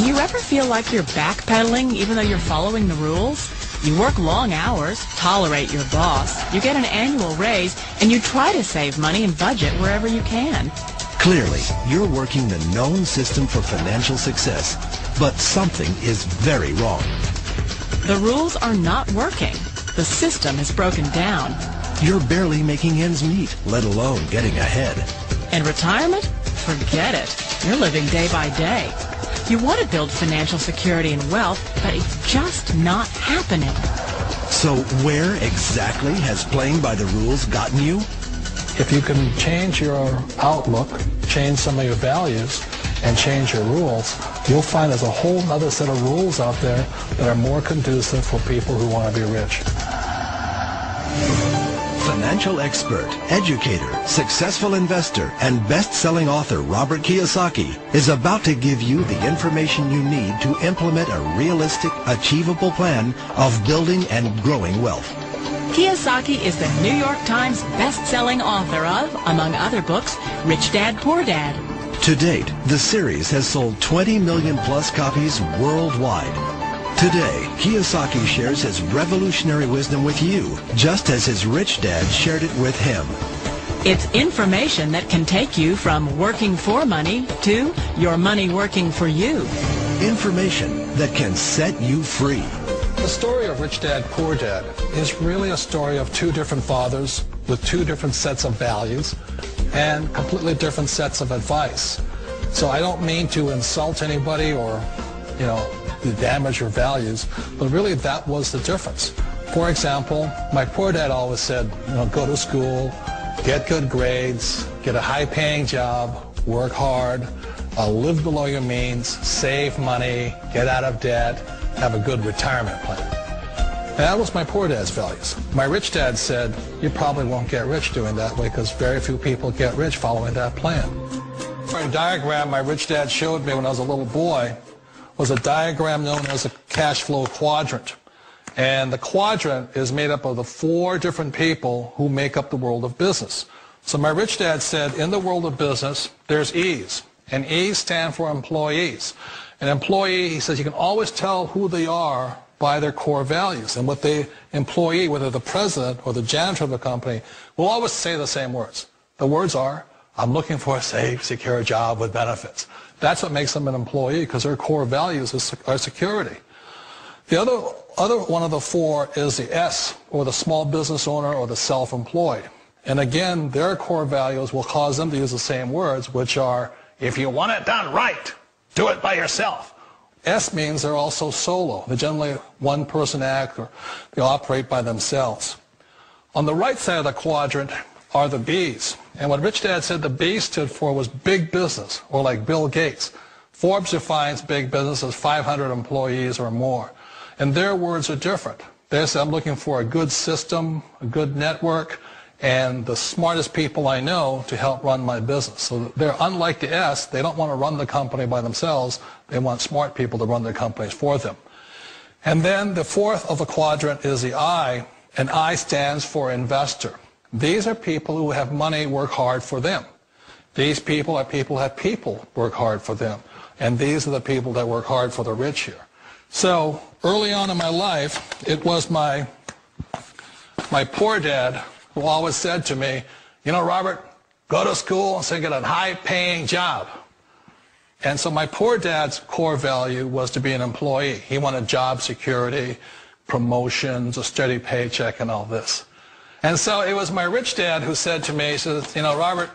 Do you ever feel like you're backpedaling even though you're following the rules? You work long hours, tolerate your boss, you get an annual raise, and you try to save money and budget wherever you can. Clearly, you're working the known system for financial success, but something is very wrong. The rules are not working. The system is broken down. You're barely making ends meet, let alone getting ahead. And retirement? Forget it. You're living day by day. You want to build financial security and wealth, but it's just not happening. So where exactly has playing by the rules gotten you? If you can change your outlook, change some of your values, and change your rules, you'll find there's a whole other set of rules out there that are more conducive for people who want to be rich. Financial expert, educator, successful investor, and best-selling author Robert Kiyosaki is about to give you the information you need to implement a realistic, achievable plan of building and growing wealth. Kiyosaki is the New York Times best-selling author of, among other books, Rich Dad, Poor Dad. To date, the series has sold 20 million plus copies worldwide. Today, Kiyosaki shares his revolutionary wisdom with you, just as his rich dad shared it with him. It's information that can take you from working for money to your money working for you. Information that can set you free. The story of Rich Dad, Poor Dad is really a story of two different fathers with two different sets of values and completely different sets of advice. So I don't mean to insult anybody or, to damage your values, but really that was the difference. For example, my poor dad always said, go to school, get good grades, get a high-paying job, work hard, live below your means, save money, get out of debt, have a good retirement plan. That was my poor dad's values. My rich dad said, you probably won't get rich doing that way because very few people get rich following that plan. A diagram my rich dad showed me when I was a little boy was a diagram known as a cash flow quadrant. And the quadrant is made up of the four different people who make up the world of business. So my rich dad said, in the world of business, there's E's. And E's stand for employees. An employee, he says, you can always tell who they are by their core values. And what the employee, whether the president or the janitor of the company, will always say the same words. The words are, I'm looking for a safe, secure job with benefits. That's what makes them an employee, because their core values are security. The other one of the four is the S, or the small business owner or the self-employed. And again, their core values will cause them to use the same words, which are, if you want it done right, do it by yourself. S means they're also solo. They're generally one-person act, or they operate by themselves. On the right side of the quadrant are the B's. And what Rich Dad said the B stood for was big business, or like Bill Gates. Forbes defines big business as 500 employees or more. And their words are different. They say, I'm looking for a good system, a good network, and the smartest people I know to help run my business. So they're unlike the S. They don't want to run the company by themselves. They want smart people to run their companies for them. And then the fourth of the quadrant is the I, and I stands for investor. These are people who have money work hard for them. These people are people who have people work hard for them. And these are the people that work hard for the rich here. So early on in my life, it was my poor dad who always said to me, Robert, go to school and say get a high-paying job. And so my poor dad's core value was to be an employee. He wanted job security, promotions, a steady paycheck, and all this. And so it was my rich dad who said to me, he says, Robert,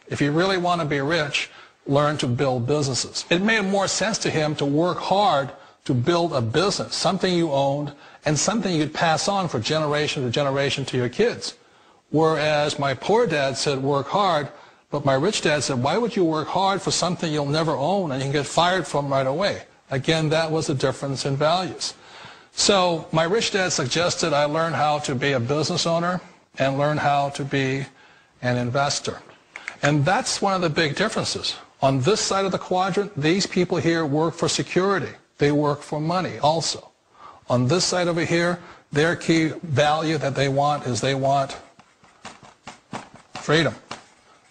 if you really want to be rich, learn to build businesses. It made more sense to him to work hard to build a business, something you owned and something you could pass on for generation to generation to your kids. Whereas my poor dad said work hard, but my rich dad said, why would you work hard for something you'll never own and you can get fired from right away? Again, that was the difference in values. So my rich dad suggested I learn how to be a business owner and learn how to be an investor. And that's one of the big differences. On this side of the quadrant, these people here work for security. They work for money also. On this side over here, their key value that they want is they want freedom.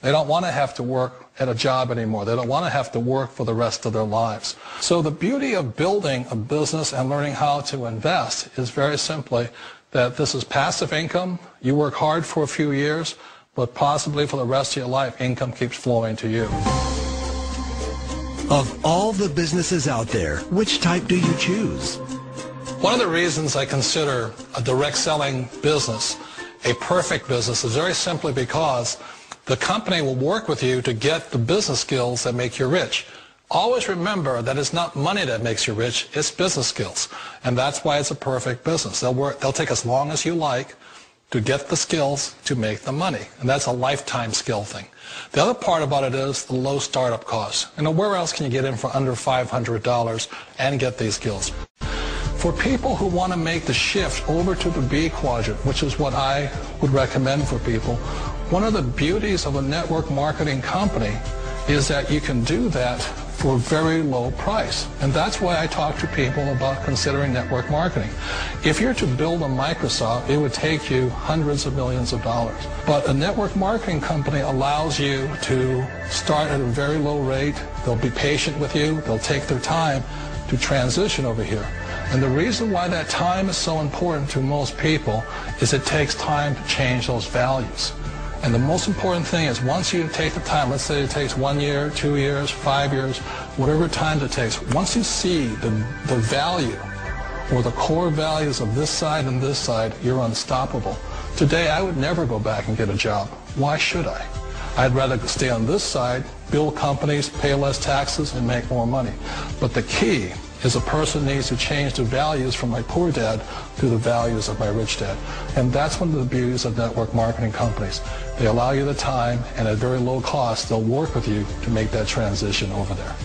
They don't want to have to work at a job anymore. They don't want to have to work for the rest of their lives. So the beauty of building a business and learning how to invest is very simply that this is passive income. You work hard for a few years, but possibly for the rest of your life, income keeps flowing to you. Of all the businesses out there, which type do you choose? One of the reasons I consider a direct selling business a perfect business is very simply because the company will work with you to get the business skills that make you rich. Always remember that it's not money that makes you rich, it's business skills. And that's why it's a perfect business. They'll take as long as you like to get the skills to make the money. And that's a lifetime skill thing. The other part about it is the low startup costs. You know, where else can you get in for under $500 and get these skills? For people who want to make the shift over to the B quadrant, which is what I would recommend for people, one of the beauties of a network marketing company is that you can do that for a very low price. And that's why I talk to people about considering network marketing. If you're to build a Microsoft, it would take you hundreds of millions of dollars. But a network marketing company allows you to start at a very low rate. They'll be patient with you. They'll take their time to transition over here. And the reason why that time is so important to most people is it takes time to change those values. And the most important thing is once you take the time, let's say it takes 1 year, 2 years, 5 years, whatever time it takes, once you see the value or the core values of this side and this side, you're unstoppable. Today, I would never go back and get a job. Why should I? I'd rather stay on this side, build companies, pay less taxes, and make more money. But the key is a person needs to change the values from my poor dad to the values of my rich dad. And that's one of the beauties of network marketing companies. They allow you the time, and at very low cost, they'll work with you to make that transition over there.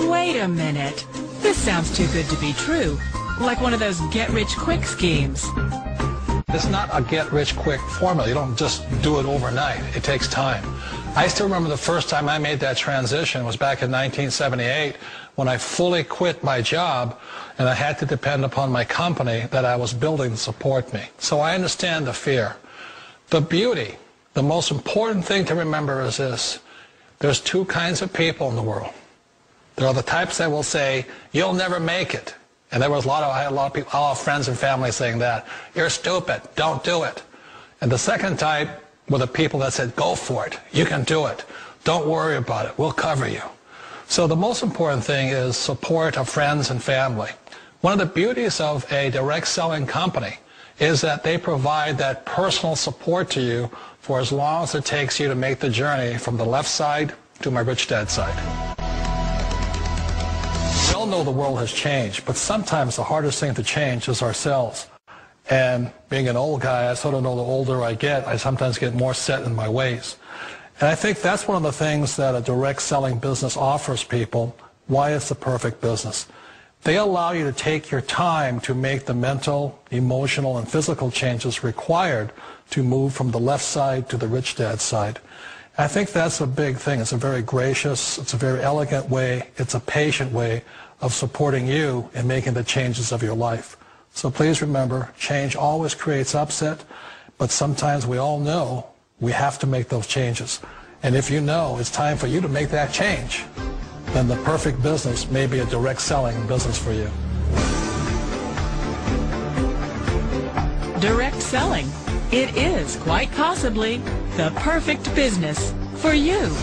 Wait a minute. This sounds too good to be true. Like one of those get-rich-quick schemes. It's not a get-rich-quick formula. You don't just do it overnight. It takes time. I still remember the first time I made that transition was back in 1978 when I fully quit my job and I had to depend upon my company that I was building to support me. So I understand the fear. The beauty, the most important thing to remember is this. There's two kinds of people in the world. There are the types that will say, you'll never make it. And I had a lot of people, all friends and family saying that. You're stupid, don't do it. And the second type were the people that said, go for it, you can do it. Don't worry about it, we'll cover you. So the most important thing is support of friends and family. One of the beauties of a direct selling company is that they provide that personal support to you for as long as it takes you to make the journey from the left side to my rich dad side. We all know the world has changed, but sometimes the hardest thing to change is ourselves. And being an old guy, I sort of know the older I get, I sometimes get more set in my ways. And I think that's one of the things that a direct selling business offers people, why it's the perfect business. They allow you to take your time to make the mental, emotional, and physical changes required to move from the left side to the rich dad side. I think that's a big thing. It's a very gracious, it's a very elegant way, it's a patient way of supporting you in making the changes of your life. So please remember, change always creates upset, but sometimes we all know we have to make those changes. And if you know it's time for you to make that change, then the perfect business may be a direct selling business for you. Direct selling. It is quite possibly the perfect business for you.